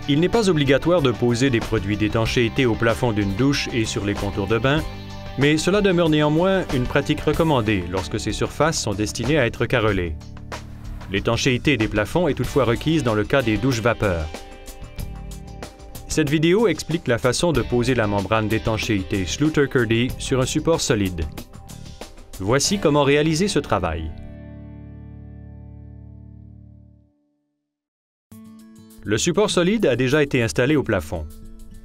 Il n'est pas obligatoire de poser des produits d'étanchéité au plafond d'une douche et sur les contours de bain, mais cela demeure néanmoins une pratique recommandée lorsque ces surfaces sont destinées à être carrelées. L'étanchéité des plafonds est toutefois requise dans le cas des douches vapeur. Cette vidéo explique la façon de poser la membrane d'étanchéité Schluter-Kerdi sur un support solide. Voici comment réaliser ce travail. Le support solide a déjà été installé au plafond.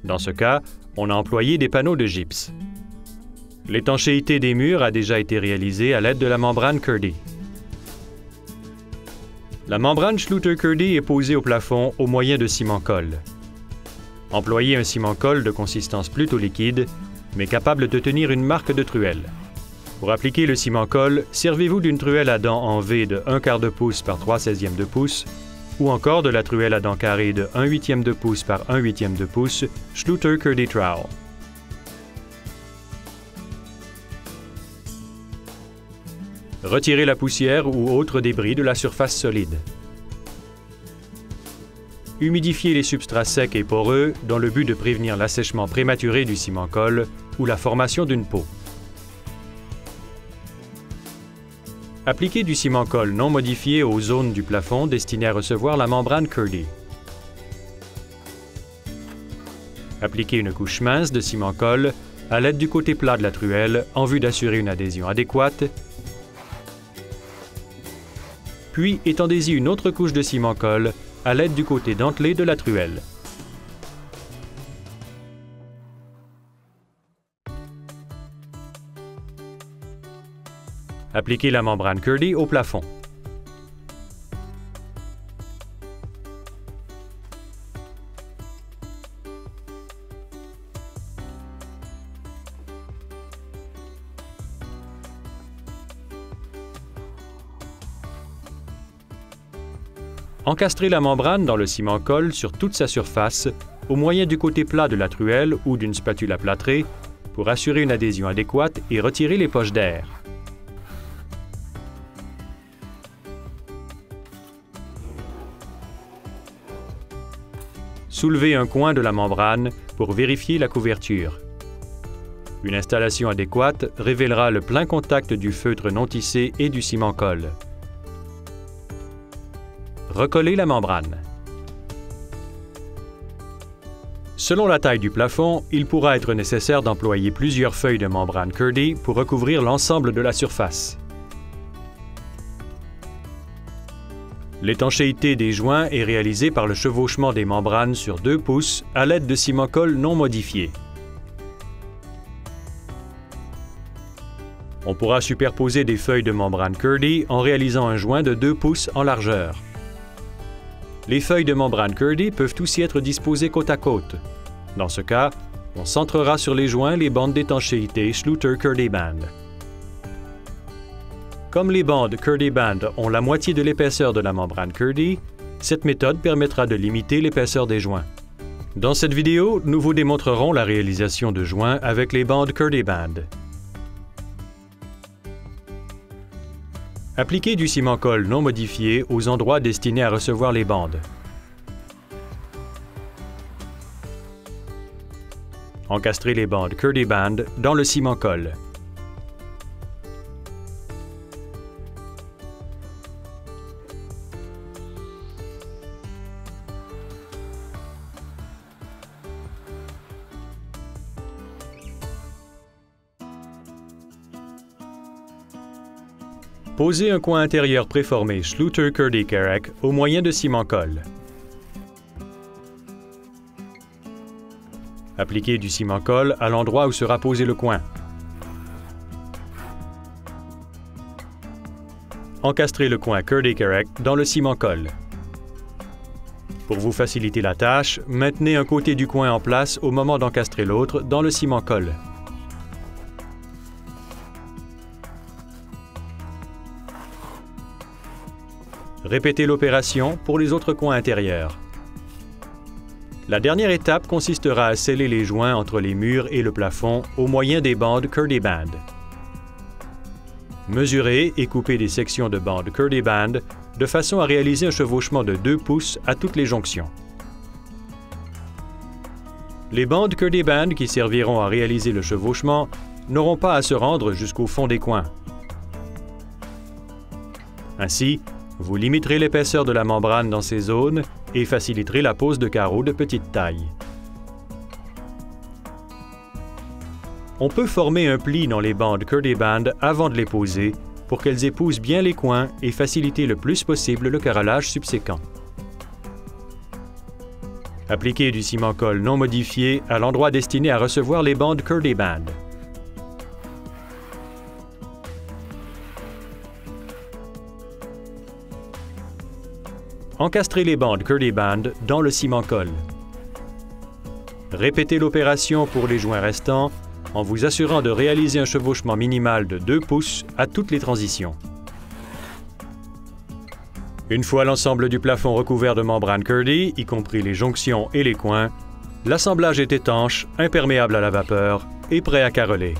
Dans ce cas, on a employé des panneaux de gypse. L'étanchéité des murs a déjà été réalisée à l'aide de la membrane Kerdi. La membrane Schluter-Kerdi est posée au plafond au moyen de ciment-colle. Employez un ciment-colle de consistance plutôt liquide, mais capable de tenir une marque de truelle. Pour appliquer le ciment-colle, servez-vous d'une truelle à dents en V de 1/4 de pouce par 3/16 de pouce, ou encore de la truelle à dents carrées de 1/8 de pouce par 1/8 de pouce Schluter-Kerdi Trowel. Retirez la poussière ou autres débris de la surface solide. Humidifiez les substrats secs et poreux dans le but de prévenir l'assèchement prématuré du ciment-colle ou la formation d'une peau. Appliquez du ciment-colle non modifié aux zones du plafond destinées à recevoir la membrane Kerdi. Appliquez une couche mince de ciment-colle à l'aide du côté plat de la truelle en vue d'assurer une adhésion adéquate. Puis étendez-y une autre couche de ciment-colle à l'aide du côté dentelé de la truelle. Appliquez la membrane Kerdi au plafond. Encastrez la membrane dans le ciment-colle sur toute sa surface au moyen du côté plat de la truelle ou d'une spatule plâtrée pour assurer une adhésion adéquate et retirer les poches d'air. Soulevez un coin de la membrane pour vérifier la couverture. Une installation adéquate révélera le plein contact du feutre non tissé et du ciment-colle. Recollez la membrane. Selon la taille du plafond, il pourra être nécessaire d'employer plusieurs feuilles de membrane Kerdi pour recouvrir l'ensemble de la surface. L'étanchéité des joints est réalisée par le chevauchement des membranes sur 2 pouces à l'aide de ciment-colle non modifié. On pourra superposer des feuilles de membrane Kerdi en réalisant un joint de 2 pouces en largeur. Les feuilles de membrane Kerdi peuvent aussi être disposées côte à côte. Dans ce cas, on centrera sur les joints les bandes d'étanchéité Schluter-Kerdi Band. Comme les bandes Kerdi Band ont la moitié de l'épaisseur de la membrane Kerdi, cette méthode permettra de limiter l'épaisseur des joints. Dans cette vidéo, nous vous démontrerons la réalisation de joints avec les bandes Kerdi Band. Appliquez du ciment-colle non modifié aux endroits destinés à recevoir les bandes. Encastrez les bandes Kerdi Band dans le ciment-colle. Posez un coin intérieur préformé Schluter-Kerdi Kerek au moyen de ciment-colle. Appliquez du ciment-colle à l'endroit où sera posé le coin. Encastrez le coin Kerdi Kerek dans le ciment-colle. Pour vous faciliter la tâche, maintenez un côté du coin en place au moment d'encastrer l'autre dans le ciment-colle. Répétez l'opération pour les autres coins intérieurs. La dernière étape consistera à sceller les joints entre les murs et le plafond au moyen des bandes Kerdi Band. Mesurez et coupez des sections de bandes Kerdi Band de façon à réaliser un chevauchement de 2 pouces à toutes les jonctions. Les bandes Curdy Band qui serviront à réaliser le chevauchement n'auront pas à se rendre jusqu'au fond des coins. Ainsi, vous limiterez l'épaisseur de la membrane dans ces zones et faciliterez la pose de carreaux de petite taille. On peut former un pli dans les bandes Curdy Band avant de les poser pour qu'elles épousent bien les coins et faciliter le plus possible le carrelage subséquent. Appliquez du ciment-colle non modifié à l'endroit destiné à recevoir les bandes Curdy Band. Encastrez les bandes Curdy Band dans le ciment-colle. Répétez l'opération pour les joints restants en vous assurant de réaliser un chevauchement minimal de 2 pouces à toutes les transitions. Une fois l'ensemble du plafond recouvert de membrane Curdy, y compris les jonctions et les coins, l'assemblage est étanche, imperméable à la vapeur et prêt à carreler.